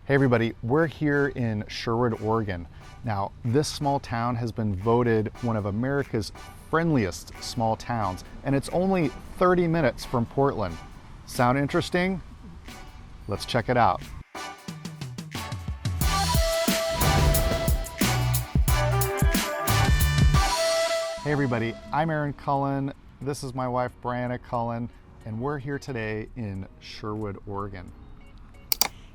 Hey everybody, we're here in Sherwood, Oregon. Now, this small town has been voted one of America's friendliest small towns, and it's only 30 minutes from Portland. Sound interesting? Let's check it out. Hey everybody, I'm Aaron Cullen. This is my wife, Brianna Cullen, and we're here today in Sherwood, Oregon.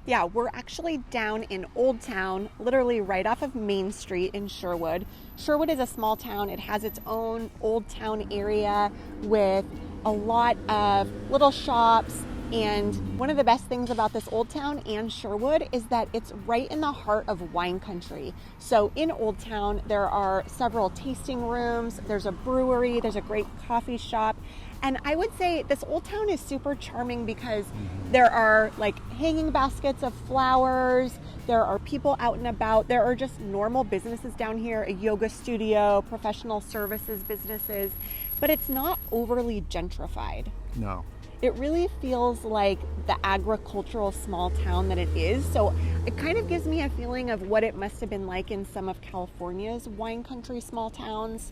Yeah, we're actually down in Old Town, literally right off of Main Street in Sherwood. Sherwood is a small town. It has its own Old Town area with a lot of little shops. And one of the best things about this Old Town and Sherwood is that it's right in the heart of wine country. So in Old Town, there are several tasting rooms, there's a brewery, there's a great coffee shop. And I would say this Old Town is super charming because there are like hanging baskets of flowers, there are people out and about, there are just normal businesses down here, a yoga studio, professional services businesses, but it's not overly gentrified. No. It really feels like the agricultural small town that it is. So it kind of gives me a feeling of what it must have been like in some of California's wine country small towns,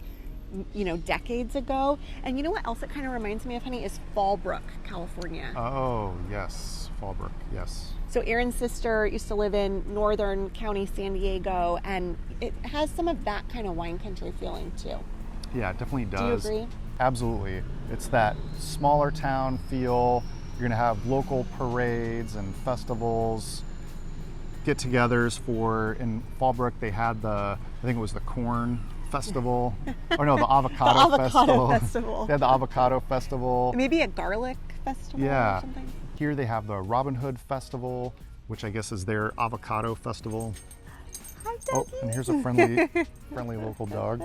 you know, decades ago. And you know what else it kind of reminds me of, honey, is Fallbrook, California. Oh, yes, Fallbrook, yes. So Aaron's sister used to live in Northern County, San Diego, and it has some of that kind of wine country feeling too. Yeah, it definitely does. Do you agree? Absolutely. It's that smaller town feel. You're gonna have local parades and festivals, get-togethers for, in Fallbrook they had I think it was the corn festival, or no, the avocado festival. They had the avocado festival. Maybe a garlic festival or something. Here they have the Robin Hood Festival, which I guess is their avocado festival. Hi, oh, and here's a friendly local dog.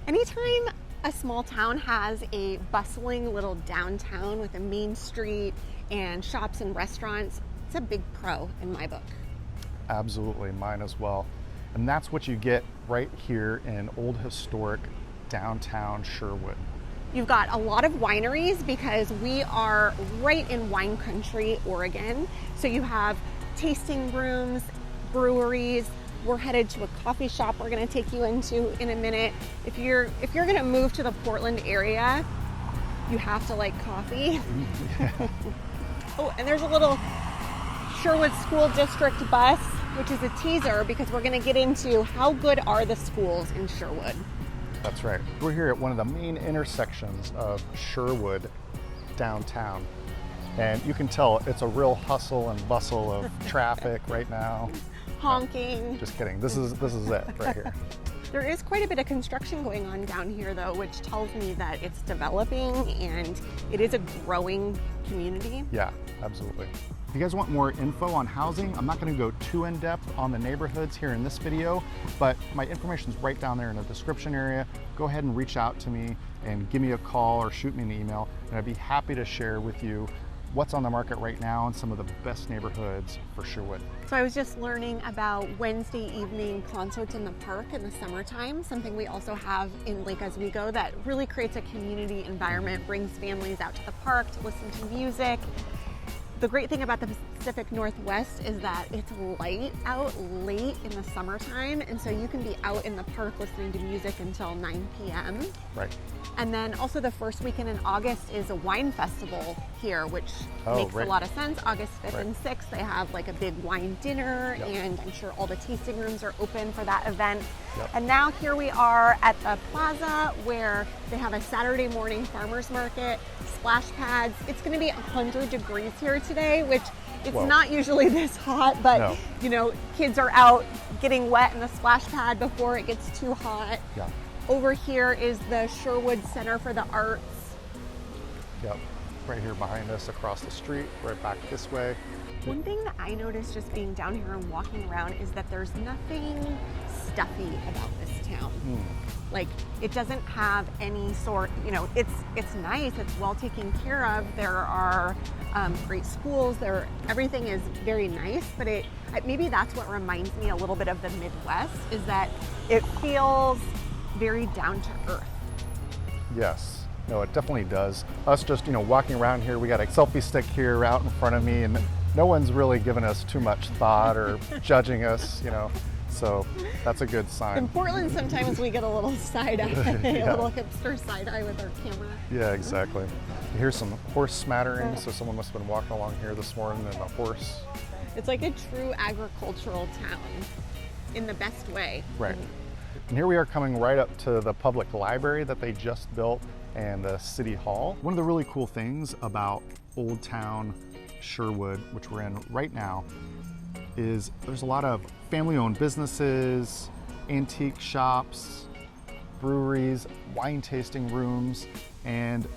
Anytime a small town has a bustling little downtown with a main street and shops and restaurants, it's a big pro in my book. Absolutely, mine as well. And that's what you get right here in old historic downtown Sherwood. You've got a lot of wineries because we are right in wine country, Oregon. So you have tasting rooms, breweries. We're headed to a coffee shop we're going to take you into in a minute. If you're going to move to the Portland area, you have to like coffee. Yeah. Oh, and there's a little Sherwood School District bus, which is a teaser because we're going to get into how good are the schools in Sherwood. That's right. We're here at one of the main intersections of Sherwood downtown. And you can tell it's a real hustle and bustle of traffic right now. Honking. Just kidding. This is it right here. There is quite a bit of construction going on down here though, which tells me that it's developing and it is a growing community. Yeah, absolutely. If you guys want more info on housing, I'm not going to go too in depth on the neighborhoods here in this video, but my information is right down there in the description area. Go ahead and reach out to me and give me a call or shoot me an email, and I'd be happy to share with you what's on the market right now and some of the best neighborhoods for Sherwood. So I was just learning about Wednesday evening concerts in the park in the summertime, something we also have in Lake Oswego that really creates a community environment, brings families out to the park to listen to music. The great thing about the Pacific Northwest is that it's light out late in the summertime, and so you can be out in the park listening to music until 9 p.m. Right. And then also the first weekend in August is a wine festival here, which makes a lot of sense. August 5th and 6th, they have like a big wine dinner, and I'm sure all the tasting rooms are open for that event. And now here we are at the plaza where they have a Saturday morning farmers market, splash pads. It's going to be 100 degrees here today, which it's not usually this hot, but you know, kids are out getting wet in the splash pad before it gets too hot. Yeah. Over here is the Sherwood Center for the Arts. Yep, right here behind us across the street, right back this way. One thing that I noticed just being down here and walking around is that there's nothing stuffy about this town. Like, it doesn't have any sort, you know, it's nice, it's well taken care of. There are great schools, everything is very nice, but maybe that's what reminds me a little bit of the Midwest, is that it feels very down to earth. Yes, no, it definitely does. Us just, you know, walking around here, we got a selfie stick here out in front of me, and no one's really given us too much thought or judging us, so that's a good sign. In Portland, sometimes we get a little side eye, Yeah. a little hipster side eye with our camera. Yeah, exactly. Here's some horse smattering, so someone must have been walking along here this morning and a horse. It's like a true agricultural town in the best way. Right. And here we are coming right up to the public library that they just built and the city hall. One of the really cool things about Old Town Sherwood, which we're in right now, is there's a lot of family-owned businesses, antique shops, breweries, wine tasting rooms, and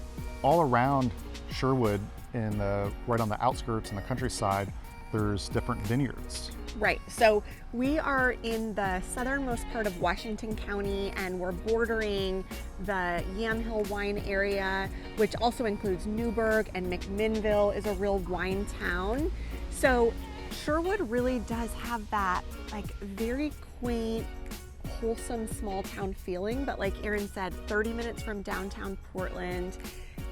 all around Sherwood right on the outskirts in the countryside, there's different vineyards. Right, so we are in the southernmost part of Washington County, and we're bordering the Yamhill wine area, which also includes Newburgh, and McMinnville is a real wine town. So Sherwood really does have that like very quaint, wholesome small town feeling, but like Erin said, 30 minutes from downtown Portland,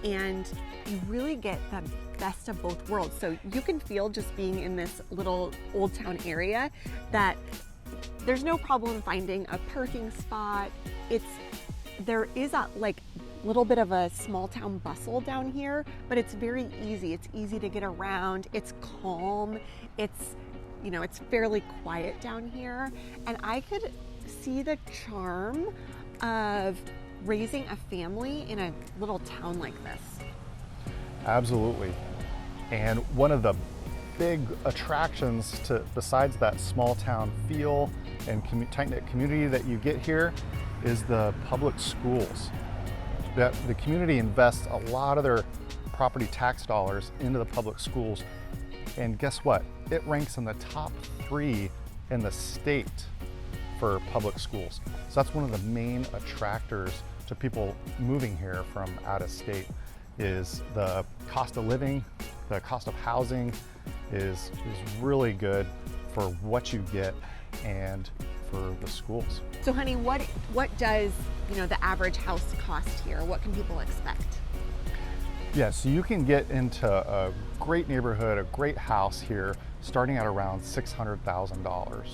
and you really get the best of both worlds. So you can feel, just being in this little old town area, that there's no problem finding a parking spot. There is a like little bit of a small town bustle down here, but it's very easy. It's easy to get around. It's calm. It's fairly quiet down here. And I could see the charm of raising a family in a little town like this. Absolutely. And one of the big attractions besides that small town feel and tight-knit community that you get here is the public schools. That the community invests a lot of their property tax dollars into the public schools. And guess what? It ranks in the top 3 in the state for public schools. So that's one of the main attractors to people moving here from out of state, is the cost of living, the cost of housing is really good for what you get and for the schools. So honey, what does the average house cost here? What can people expect? Yeah, so you can get into a great neighborhood, a great house here, starting at around $600,000.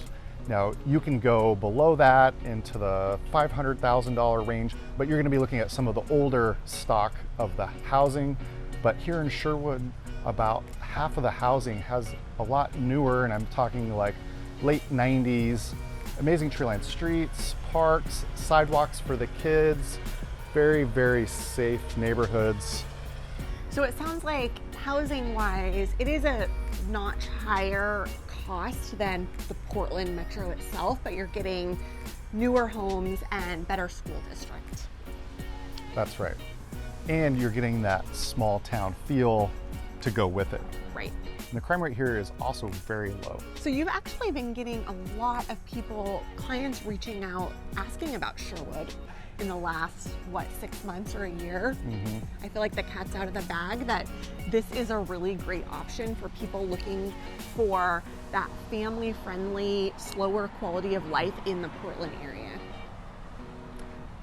Now, you can go below that into the $500,000 range, but you're gonna be looking at some of the older stock of the housing. But here in Sherwood, about half of the housing has a lot newer, and I'm talking like late 90s, amazing tree-lined streets, parks, sidewalks for the kids, very, very safe neighborhoods. So it sounds like housing-wise, it is a notch higher cost than the Portland metro itself, but you're getting newer homes and better school district. That's right. And you're getting that small town feel to go with it. Right. And the crime rate here is also very low. So you've actually been getting a lot of clients reaching out, asking about Sherwood in the last, 6 months or a year. Mm-hmm. I feel like the cat's out of the bag, that this is a really great option for people looking for that family-friendly, slower quality of life in the Portland area.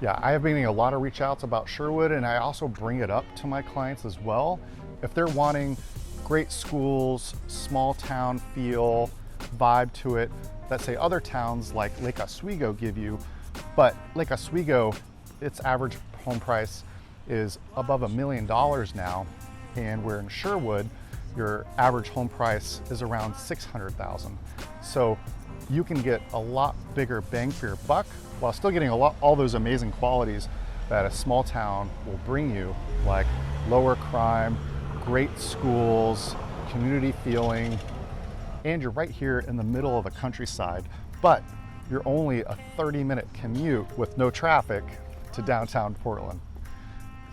Yeah, I have been getting a lot of reach outs about Sherwood, and I also bring it up to my clients as well. If they're wanting great schools, small town feel, vibe to it, that say other towns like Lake Oswego give you, but Lake Oswego, its average home price is above $1 million now, and where in Sherwood, your average home price is around $600,000. So you can get a lot bigger bang for your buck while still getting all those amazing qualities that a small town will bring you, like lower crime, great schools, community feeling, and you're right here in the middle of the countryside, but you're only a 30-minute commute with no traffic to downtown Portland.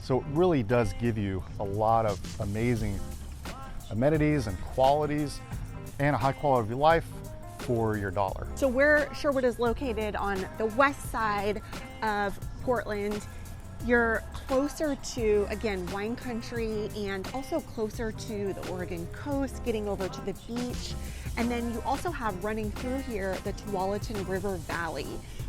So it really does give you a lot of amazing amenities and qualities and a high quality of life for your dollar. So where Sherwood is located on the west side of Portland, you're closer to, again, wine country, and also closer to the Oregon coast, getting over to the beach. And then you also have running through here the Tualatin River Valley,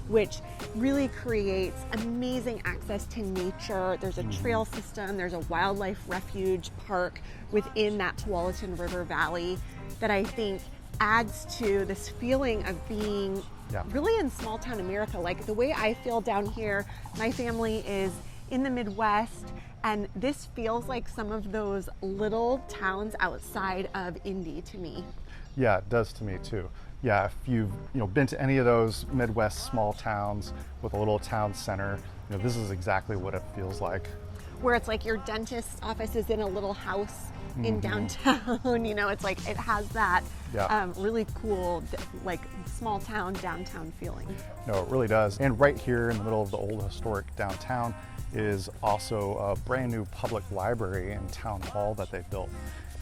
which really creates amazing access to nature. There's a trail system, there's a wildlife refuge park within that Tualatin River Valley. that I think adds to this feeling of being really in small town America. Like the way I feel down here, my family is in the Midwest, and this feels like some of those little towns outside of Indy to me. Yeah, it does to me too. Yeah, if you've been to any of those Midwest small towns with a little town center, this is exactly what it feels like. Where it's like your dentist's office is in a little house in downtown. It's like it has that really cool like small town downtown feeling. No, it really does. And right here in the middle of the old historic downtown is also a brand new public library and town hall that they built.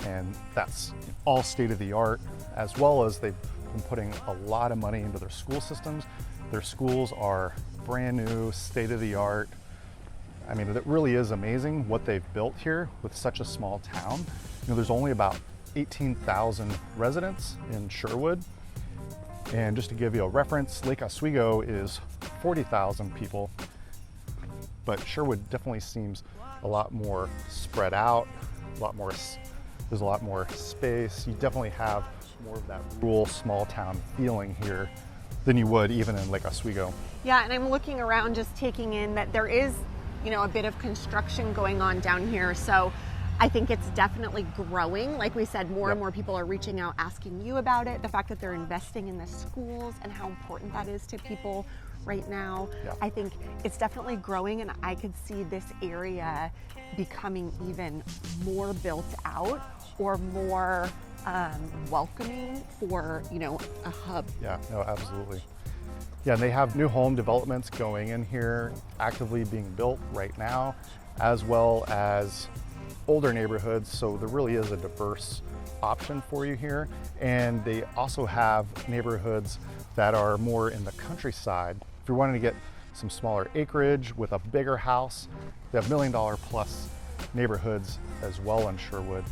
And that's all state of the art, as well as they've been putting a lot of money into their school systems. Their schools are brand new, state of the art. I mean, it really is amazing what they've built here with such a small town. There's only about 18,000 residents in Sherwood. And just to give you a reference, Lake Oswego is 40,000 people. But Sherwood definitely seems a lot more spread out, there's a lot more space. You definitely have more of that rural small town feeling here than you would even in Lake Oswego. Yeah, and I'm looking around just taking in that there is a bit of construction going on down here. So I think it's definitely growing. Like we said, more and more people are reaching out, asking you about it. The fact that they're investing in the schools and how important that is to people right now. I think it's definitely growing, and I could see this area becoming even more built out or more welcoming for, a hub. Yeah, no, absolutely. Yeah, and they have new home developments going in here, actively being built right now, as well as older neighborhoods. So there really is a diverse option for you here. And they also have neighborhoods that are more in the countryside. If you're wanting to get some smaller acreage with a bigger house, they have $1 million plus neighborhoods as well in Sherwood,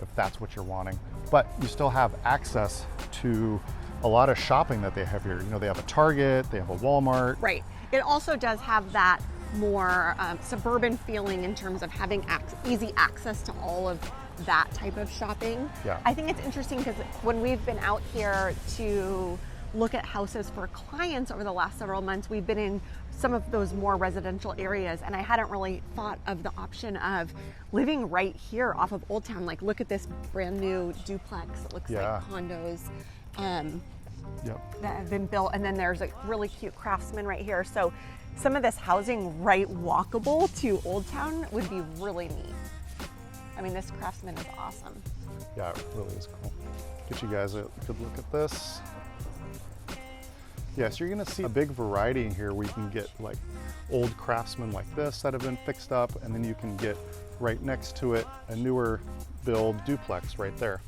if that's what you're wanting. But you still have access to a lot of shopping that they have here. They have a Target, they have a Walmart. Right. It also does have that more suburban feeling in terms of having easy access to all of that type of shopping. Yeah. I think it's interesting because when we've been out here to look at houses for clients over the last several months, we've been in some of those more residential areas, and I hadn't really thought of the option of living right here off of Old Town. Like, look at this brand new duplex. It looks like condos that have been built, and then there's a really cute craftsman right here. So some of this housing right walkable to Old Town would be really neat. I mean, this craftsman is awesome. Yeah, it really is cool. Get you guys a good look at this. Yeah, so you're gonna see a big variety in here where you can get like old craftsmen like this that have been fixed up, and then you can get right next to it a newer build duplex right there.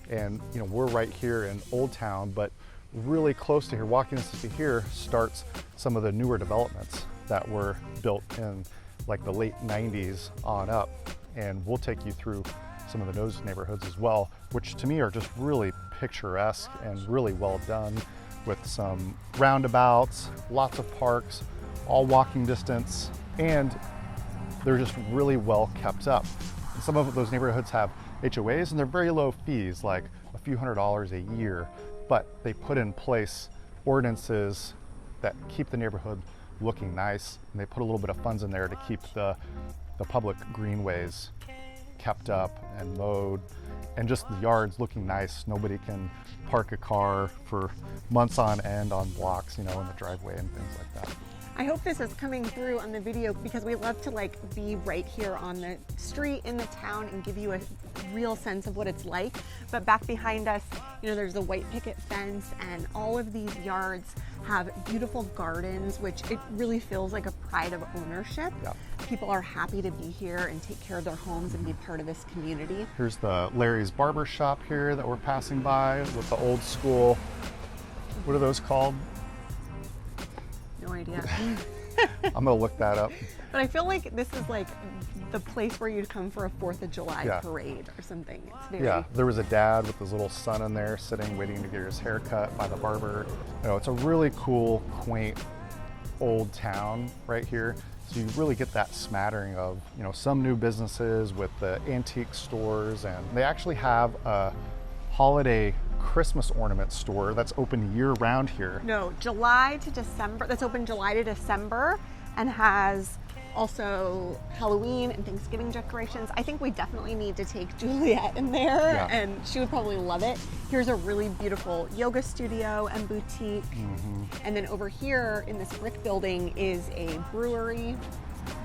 And we're right here in Old Town, but really close to here, walking distance to here, starts some of the newer developments that were built in like the late 90s on up. And we'll take you through some of those neighborhoods as well, which to me are just really picturesque and really well done, with some roundabouts, lots of parks, all walking distance, and they're just really well kept up. And some of those neighborhoods have HOAs, and they're very low fees, like a few $100s a year, but they put in place ordinances that keep the neighborhood looking nice, and they put a little bit of funds in there to keep the public greenways kept up and mowed, and just the yards looking nice. Nobody can park a car for months on end on blocks, in the driveway and things like that. I hope this is coming through on the video, because we love to be right here on the street in the town and give you a real sense of what it's like. But back behind us, there's a white picket fence, and all of these yards have beautiful gardens, which it really feels like a pride of ownership. Yeah. People are happy to be here and take care of their homes and be part of this community. Here's the Larry's Barber Shop here that we're passing by with the old school, what are those called? No idea. I'm gonna look that up. But I feel like this is like the place where you'd come for a 4th of July parade or something. It's very... There was a dad with his little son in there sitting, waiting to get his hair cut by the barber. It's a really cool, quaint, old town right here. So you really get that smattering of, some new businesses with the antique stores, and they actually have a holiday Christmas ornament store that's open year round here. No, July to December. That's open July to December and has also Halloween and Thanksgiving decorations. I think we definitely need to take Juliet in there, Yeah. and she would probably love it. Here's a really beautiful yoga studio and boutique. And then over here in this brick building is a brewery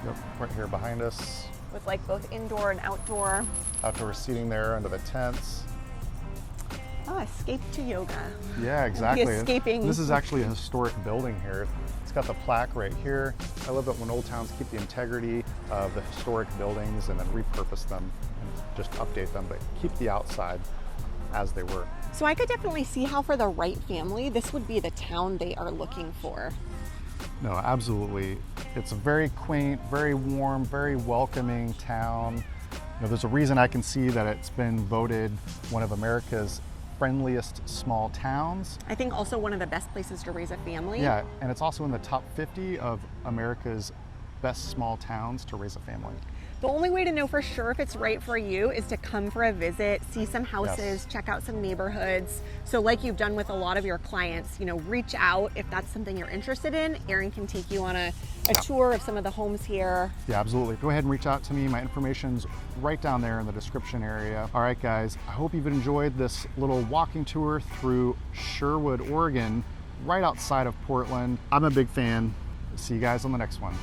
Yep, right here behind us. with like both indoor and outdoor. Outdoor seating there under the tents. Oh, escape to yoga. Yeah, exactly. escaping. This is actually a historic building here. It's got the plaque right here. I love it when old towns keep the integrity of the historic buildings and then repurpose them and just update them, but keep the outside as they were. So I could definitely see how for the right family, this would be the town they are looking for. No, absolutely. It's a very quaint, very warm, very welcoming town. You know, there's a reason I can see that it's been voted one of America's friendliest small towns. I think also one of the best places to raise a family. Yeah, and it's also in the top 50 of America's best small towns to raise a family. The only way to know for sure if it's right for you is to come for a visit, see some houses, Yes. check out some neighborhoods. So like you've done with a lot of your clients, you know, reach out if that's something you're interested in. Erin can take you on a tour of some of the homes here. Yeah, absolutely. Go ahead and reach out to me. My information's right down there in the description area. All right, guys, I hope you've enjoyed this little walking tour through Sherwood, Oregon, right outside of Portland. I'm a big fan. See you guys on the next one.